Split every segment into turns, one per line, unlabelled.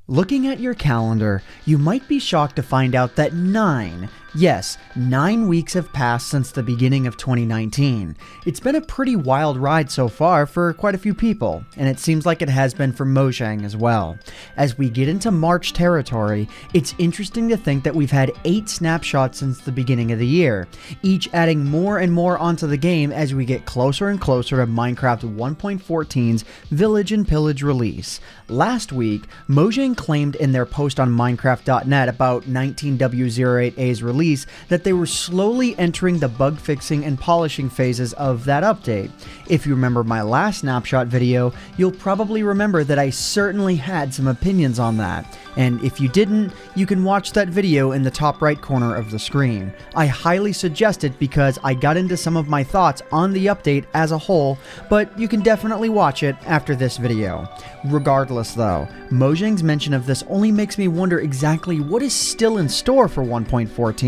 Looking at your calendar, you might be shocked to find out that 9 weeks have passed since the beginning of 2019. It's been a pretty wild ride so far for quite a few people, and it seems like it has been for Mojang as well. As we get into March territory, it's interesting to think that we've had 8 snapshots since the beginning of the year, each adding more and more onto the game as we get closer and closer to Minecraft 1.14's Village and Pillage release. Last week, Mojang claimed in their post on Minecraft.net about 19W08A's release that they were slowly entering the bug fixing and polishing phases of that update. If you remember my last snapshot video, you'll probably remember that I certainly had some opinions on that. And if you didn't, you can watch that video in the top right corner of the screen. I highly suggest it because I got into some of my thoughts on the update as a whole, but you can definitely watch it after this video. Regardless though, Mojang's mention of this only makes me wonder exactly what is still in store for 1.14,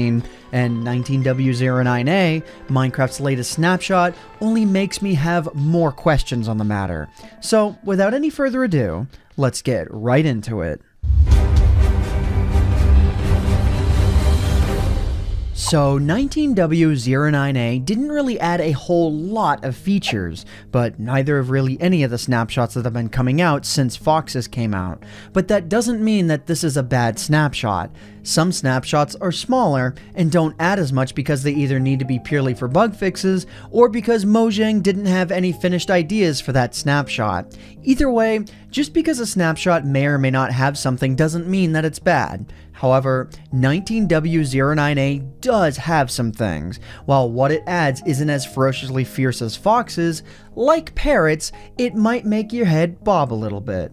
and 19W09A, Minecraft's latest snapshot, only makes me have more questions on the matter. So without any further ado, let's get right into it. So 19W09A didn't really add a whole lot of features, but neither have really any of the snapshots that have been coming out since Fox's came out. But that doesn't mean that this is a bad snapshot. Some snapshots are smaller and don't add as much because they either need to be purely for bug fixes or because Mojang didn't have any finished ideas for that snapshot. Either way, just because a snapshot may or may not have something doesn't mean that it's bad. However, 19W09A does have some things. While what it adds isn't as ferociously fierce as Fox's, like parrots, it might make your head bob a little bit.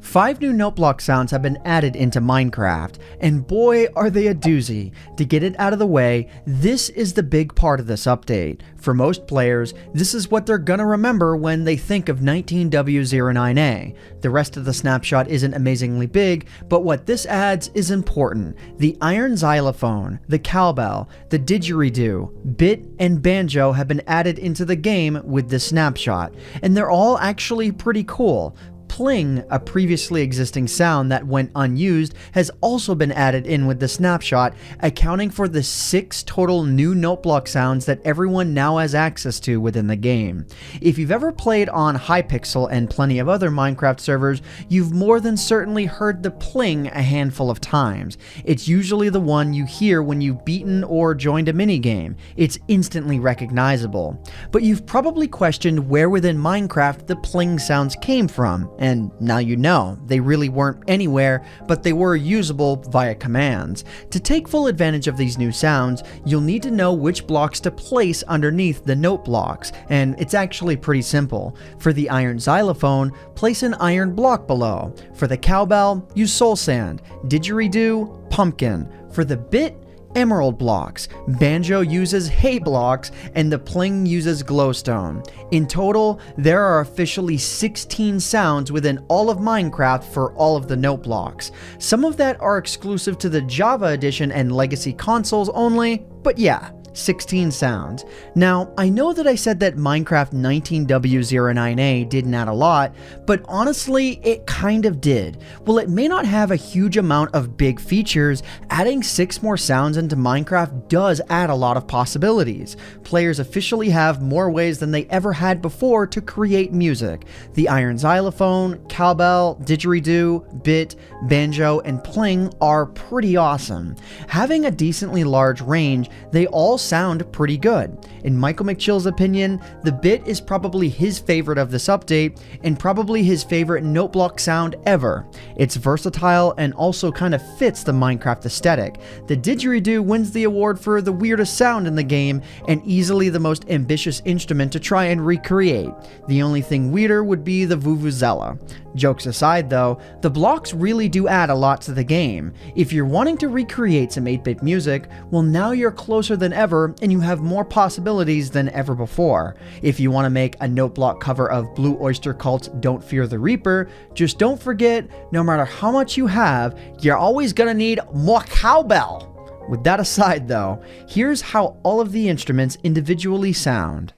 5 new note block sounds have been added into Minecraft, and boy are they a doozy. To get it out of the way, this is the big part of this update. For most players, this is what they're gonna remember when they think of 19W09A. The rest of the snapshot isn't amazingly big, but what this adds is important. The iron xylophone, the cowbell, the didgeridoo, bit, and banjo have been added into the game with this snapshot, and they're all actually pretty cool. Pling, a previously existing sound that went unused, has also been added in with the snapshot, accounting for the 6 total new note block sounds that everyone now has access to within the game. If you've ever played on Hypixel and plenty of other Minecraft servers, you've more than certainly heard the pling a handful of times. It's usually the one you hear when you've beaten or joined a minigame. It's instantly recognizable. But you've probably questioned where within Minecraft the pling sounds came from, and now you know, they really weren't anywhere, but they were usable via commands. To take full advantage of these new sounds, you'll need to know which blocks to place underneath the note blocks, and it's actually pretty simple. For the iron xylophone, place an iron block below. For the cowbell, use soul sand. Didgeridoo, pumpkin. For the bit, emerald blocks, banjo uses hay blocks, and the pling uses glowstone. In total, there are officially 16 sounds within all of Minecraft for all of the note blocks. Some of that are exclusive to the Java edition and legacy consoles only, but yeah, 16 sounds. Now, I know that I said that Minecraft 19W09A didn't add a lot, but honestly, it kind of did. While it may not have a huge amount of big features, adding 6 more sounds into Minecraft does add a lot of possibilities. Players officially have more ways than they ever had before to create music. The iron xylophone, cowbell, didgeridoo, bit, banjo, and pling are pretty awesome. Having a decently large range, they all sound pretty good. In Michaelmcchill's opinion, the bit is probably his favorite of this update, and probably his favorite note block sound ever. It's versatile and also kind of fits the Minecraft aesthetic. The didgeridoo wins the award for the weirdest sound in the game, and easily the most ambitious instrument to try and recreate. The only thing weirder would be the vuvuzela. Jokes aside though, the blocks really do add a lot to the game. If you're wanting to recreate some 8-bit music, well now you're closer than ever and you have more possibilities than ever before. If you want to make a note block cover of Blue Oyster Cult's Don't Fear the Reaper, just don't forget, no matter how much you have, you're always gonna need more cowbell. With that aside though, here's how all of the instruments individually sound.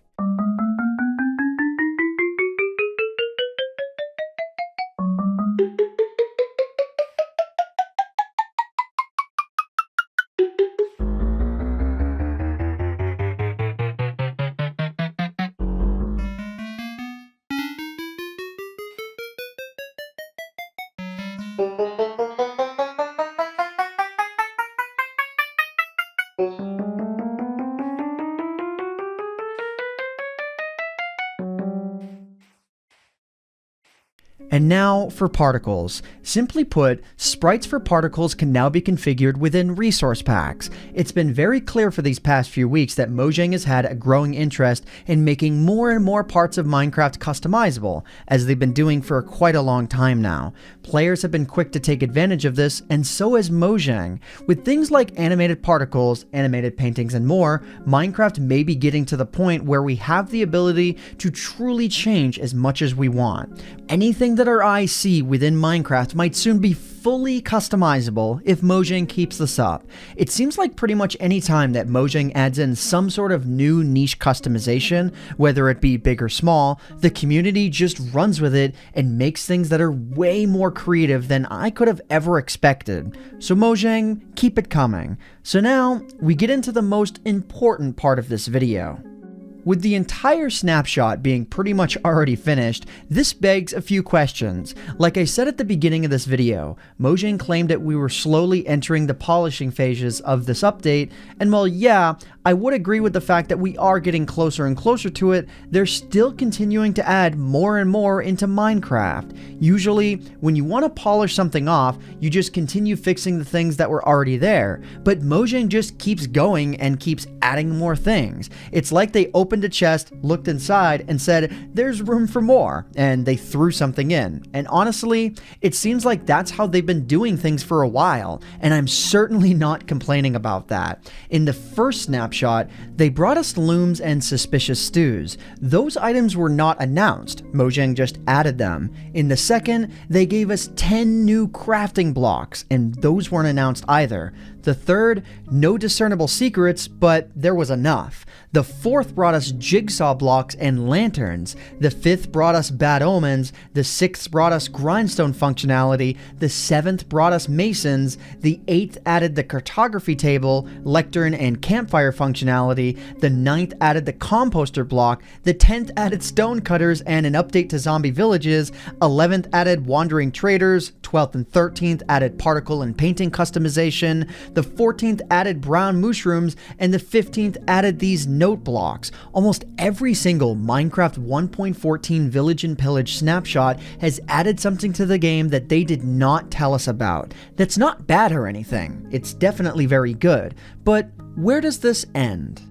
And now for particles. Simply put, sprites for particles can now be configured within resource packs. It's been very clear for these past few weeks that Mojang has had a growing interest in making more and more parts of Minecraft customizable, as they've been doing for quite a long time now. Players have been quick to take advantage of this, and so has Mojang. With things like animated particles, animated paintings, and more, Minecraft may be getting to the point where we have the ability to truly change as much as we want. Anything that our eyes see within Minecraft might soon be fully customizable if Mojang keeps this up. It seems like pretty much any time that Mojang adds in some sort of new niche customization, whether it be big or small, the community just runs with it and makes things that are way more creative than I could have ever expected. So Mojang, keep it coming. So now, we get into the most important part of this video. With the entire snapshot being pretty much already finished, this begs a few questions. Like I said at the beginning of this video, Mojang claimed that we were slowly entering the polishing phases of this update, and while yeah, I would agree with the fact that we are getting closer and closer to it, they're still continuing to add more and more into Minecraft. Usually, when you want to polish something off, you just continue fixing the things that were already there, but Mojang just keeps going and keeps adding more things. It's like they opened a chest, looked inside, and said, there's room for more, and they threw something in. And honestly, it seems like that's how they've been doing things for a while, and I'm certainly not complaining about that. In the first snapshot, they brought us looms and suspicious stews. Those items were not announced, Mojang just added them. In the second, they gave us 10 new crafting blocks, and those weren't announced either. The third, no discernible secrets, but there was enough. The fourth brought us jigsaw blocks and lanterns. The fifth brought us bad omens. The sixth brought us grindstone functionality. The seventh brought us masons. The eighth added the cartography table, lectern, and campfire functionality. The ninth added the composter block. The 10th added stone cutters and an update to zombie villages. 11th added wandering traders. 12th and 13th added particle and painting customization. The 14th added brown mushrooms, and the 15th added these note blocks. Almost every single Minecraft 1.14 Village and Pillage snapshot has added something to the game that they did not tell us about. That's not bad or anything. It's definitely very good. But where does this end?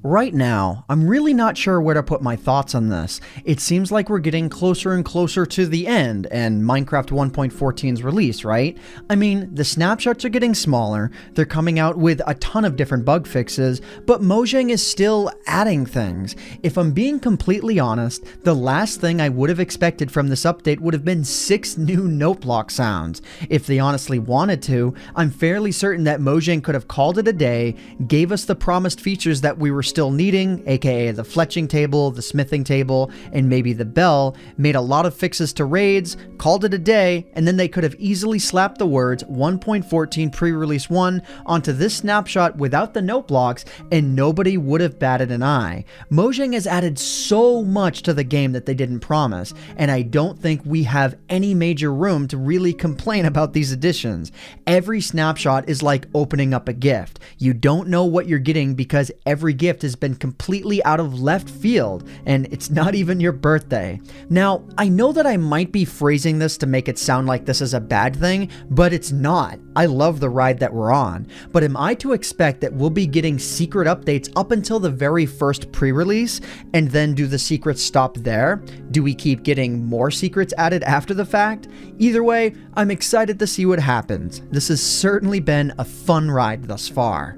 Right now, I'm really not sure where to put my thoughts on this. It seems like we're getting closer and closer to the end and Minecraft 1.14's release, right? I mean, the snapshots are getting smaller, they're coming out with a ton of different bug fixes, but Mojang is still adding things. If I'm being completely honest, the last thing I would have expected from this update would have been 6 new note block sounds. If they honestly wanted to, I'm fairly certain that Mojang could have called it a day, gave us the promised features that we were still needing, aka the fletching table, the smithing table, and maybe the bell, made a lot of fixes to raids, called it a day, and then they could have easily slapped the words 1.14 pre-release 1 onto this snapshot without the note blocks, and nobody would have batted an eye. Mojang has added so much to the game that they didn't promise, and I don't think we have any major room to really complain about these additions. Every snapshot is like opening up a gift. You don't know what you're getting because every gift has been completely out of left field, and it's not even your birthday. Now, I know that I might be phrasing this to make it sound like this is a bad thing, but it's not. I love the ride that we're on. But am I to expect that we'll be getting secret updates up until the very first pre-release, and then do the secrets stop there? Do we keep getting more secrets added after the fact? Either way, I'm excited to see what happens. This has certainly been a fun ride thus far.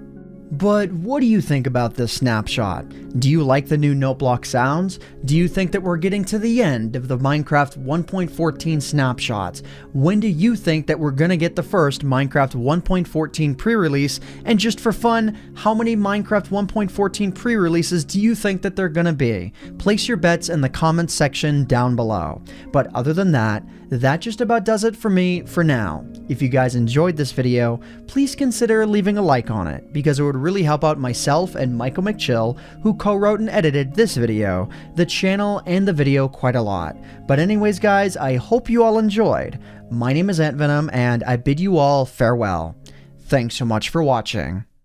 But what do you think about this snapshot? Do you like the new note block sounds? Do you think that we're getting to the end of the Minecraft 1.14 snapshots? When do you think that we're gonna get the first Minecraft 1.14 pre-release? And just for fun, how many Minecraft 1.14 pre-releases do you think that they're gonna be? Place your bets in the comments section down below. But other than that, that just about does it for me for now. If you guys enjoyed this video, please consider leaving a like on it, because it would really help out myself and Michaelmcchill, who co-wrote and edited this video, the channel, and the video quite a lot. But anyways guys, I hope you all enjoyed. My name is AntVenom, and I bid you all farewell. Thanks so much for watching.